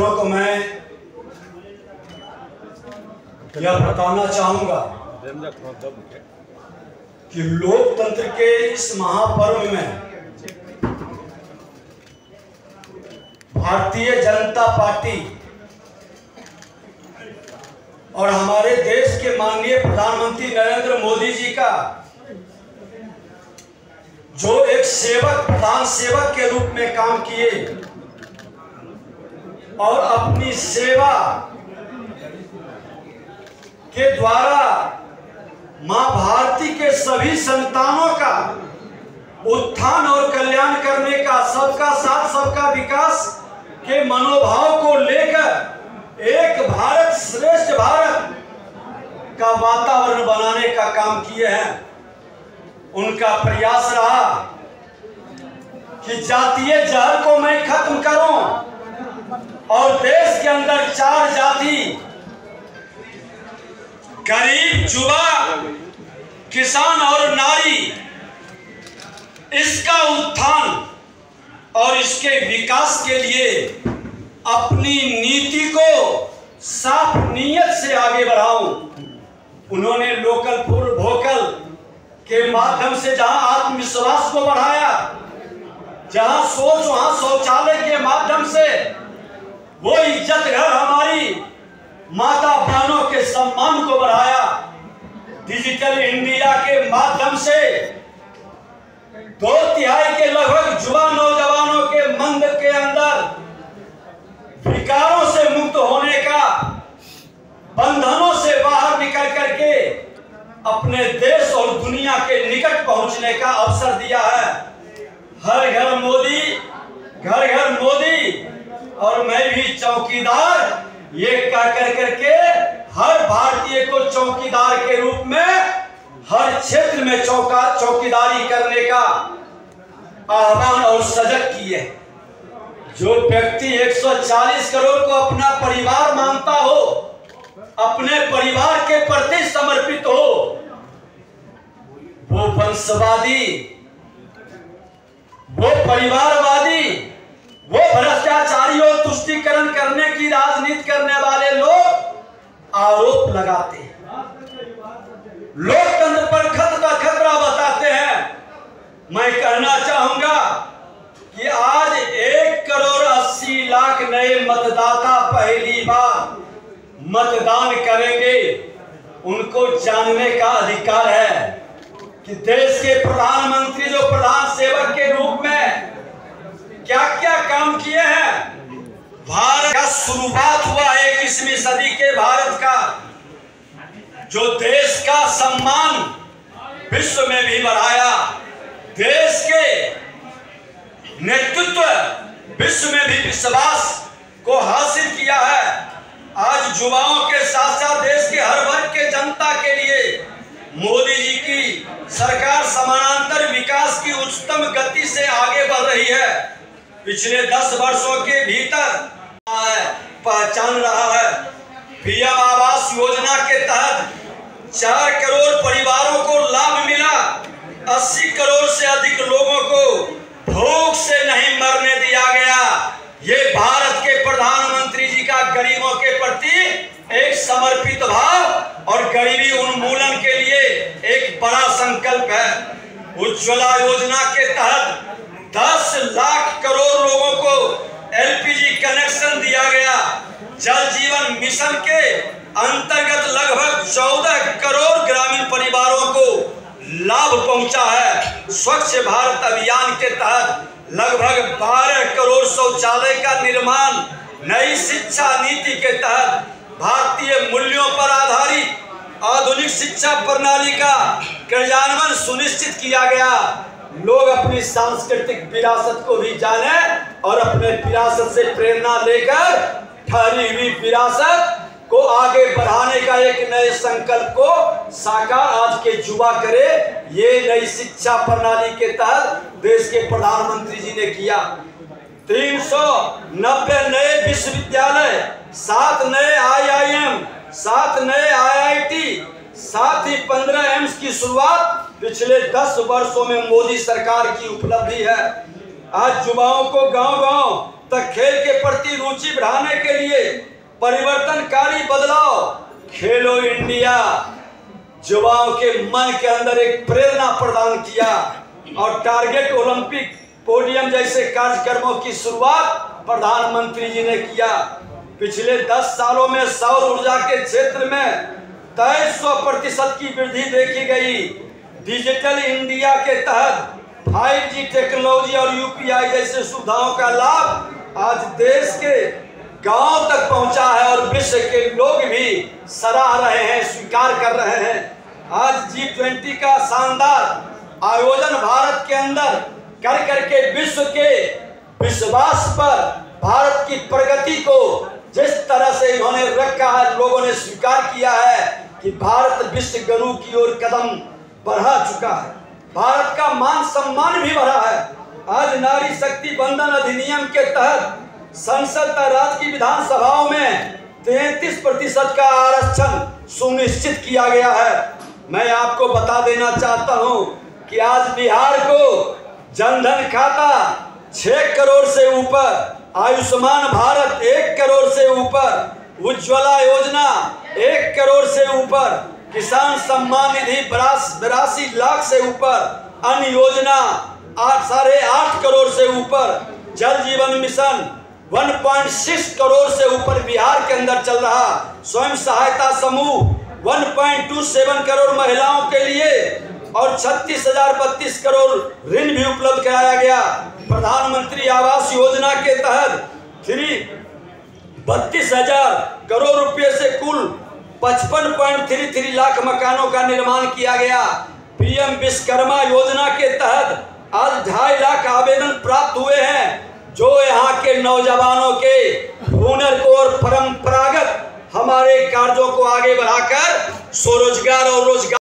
मित्रों को मैं यह बताना चाहूंगा कि लोकतंत्र के इस महापर्व में भारतीय जनता पार्टी और हमारे देश के माननीय प्रधानमंत्री नरेंद्र मोदी जी का जो एक सेवक, प्रधान सेवक के रूप में काम किए और अपनी सेवा के द्वारा मां भारती के सभी संतानों का उत्थान और कल्याण करने का, सबका साथ सबका विकास के मनोभाव को लेकर एक भारत श्रेष्ठ भारत का वातावरण बनाने का काम किए हैं। उनका प्रयास रहा कि जातीय जहर को मैं खत्म करूं और देश के अंदर 4 जाति, गरीब, युवा, किसान और नारी, इसका उत्थान और इसके विकास के लिए अपनी नीति को साफ नीयत से आगे बढ़ाऊं। उन्होंने लोकल फॉर वोकल के माध्यम से जहां आत्मविश्वास को बढ़ाया, जहां सोच वहां शौचालय के माध्यम से वो इज्जत घर हमारी माता बहनों के सम्मान को बढ़ाया, डिजिटल इंडिया के माध्यम से 2/3 के लगभग युवा नौजवानों के मन के अंदर विकारों से मुक्त होने का, बंधनों से बाहर निकल करके अपने देश और दुनिया के निकट पहुंचने का अवसर दिया है। हर घर मोदी, घर घर मोदी और मैं भी चौकीदार, ये कह कर करके हर भारतीय को चौकीदार के रूप में हर क्षेत्र में चौकीदारी करने का आह्वान और सजग किए। जो व्यक्ति 140 करोड़ को अपना परिवार मानता हो, अपने परिवार के प्रति समर्पित हो, वो वंशवादी, वो परिवारवादी, वो भ्रष्टाचारी और तुष्टीकरण करने की राजनीति करने वाले लोग आरोप लगाते हैं, लोकतंत्र पर खतरा बताते हैं। मैं कहना चाहूंगा कि आज 1,80,00,000 नए मतदाता पहली बार मतदान करेंगे। उनको जानने का अधिकार है कि देश के प्रधानमंत्री जो प्रधान सेवक के रूप में क्या क्या काम किए हैं। भारत का शुरुआत हुआ 21वीं सदी के भारत का, जो देश का सम्मान विश्व में भी बढ़ाया, देश के नेतृत्व विश्व में भी विश्वास को हासिल किया है। आज युवाओं के साथ साथ देश के हर वर्ग के जनता के लिए मोदी जी की सरकार समानांतर विकास की उच्चतम गति से आगे बढ़ रही है। पिछले 10 वर्षों के भीतर पहचान रहा है। पीएम आवास योजना के तहत 4 करोड़ परिवारों को लाभ मिला। 80 करोड़ से अधिक लोगों को भूख से नहीं मरने दिया गया। ये भारत के प्रधानमंत्री जी का गरीबों के प्रति एक समर्पित भाव और गरीबी उन्मूलन के लिए एक बड़ा संकल्प है। उज्ज्वला योजना के तहत 10 लाख करोड़ लोगों को एलपीजी कनेक्शन दिया गया। जल जीवन मिशन के अंतर्गत लगभग 14 करोड़ ग्रामीण परिवारों को लाभ पहुंचा है। स्वच्छ भारत अभियान के तहत लगभग 12 करोड़ शौचालय का निर्माण। नई शिक्षा नीति के तहत भारतीय मूल्यों पर आधारित आधुनिक शिक्षा प्रणाली का क्रियान्वयन सुनिश्चित किया गया। लोग अपनी सांस्कृतिक विरासत को भी जाने और अपने विरासत से प्रेरणा लेकर ठहरी हुई विरासत को आगे बढ़ाने का एक नए संकल्प को साकार आज के युवा करे। ये नई शिक्षा प्रणाली के तहत देश के प्रधानमंत्री जी ने किया। 390 नए विश्वविद्यालय, 7 नए IIM, 7 नए IIT, साथ ही 15 एम्स की शुरुआत पिछले 10 वर्षों में मोदी सरकार की उपलब्धि है। आज युवाओं को गांव-गांव तक खेल के प्रति की रुचि बढ़ाने के लिए परिवर्तनकारी बदलाव खेलो इंडिया युवाओं के मन के अंदर एक प्रेरणा प्रदान किया और टारगेट ओलंपिक पोडियम जैसे कार्यक्रमों की शुरुआत प्रधानमंत्री जी ने किया। पिछले 10 सालों में सौर ऊर्जा के क्षेत्र में 2300% की वृद्धि देखी गई। डिजिटल इंडिया के तहत 5G टेक्नोलॉजी और UPI जैसे सुविधाओं का लाभ आज देश के गांव तक पहुंचा है और विश्व के लोग भी सराह रहे हैं, स्वीकार कर रहे हैं। आज G20 का शानदार आयोजन भारत के अंदर कर करके विश्व के विश्वास पर भारत की प्रगति को जिस तरह से इन्होंने रखा है, लोगों ने स्वीकार किया है कि भारत विश्व गुरु की ओर कदम बढ़ा चुका है। भारत का मान सम्मान भी बढ़ा है। आज नारी शक्ति बंधन अधिनियम के तहत संसद तथा राज्य की विधानसभाओं में 33% का आरक्षण सुनिश्चित किया गया है। मैं आपको बता देना चाहता हूं कि आज बिहार को जनधन खाता 6 करोड़ से ऊपर, आयुष्मान भारत 1 करोड़ से ऊपर, उज्ज्वला योजना 1 करोड़ से ऊपर, किसान सम्मान निधि 82 लाख से ऊपर, अन्य योजना 8.5 करोड़ से ऊपर, जल जीवन मिशन 1.6 करोड़ से ऊपर बिहार के अंदर चल रहा, स्वयं सहायता समूह 1.27 करोड़ महिलाओं के लिए और 36,032 करोड़ ऋण भी उपलब्ध कराया गया। प्रधानमंत्री आवास योजना के तहत 32,000 करोड़ रुपए से कुल 55.33 लाख मकानों का निर्माण किया गया। PM विश्वकर्मा योजना के तहत आज 2.5 लाख आवेदन प्राप्त हुए हैं, जो यहाँ के नौजवानों के हुनर को और परंपरागत हमारे कार्यों को आगे बढ़ाकर स्वरोजगार और रोजगार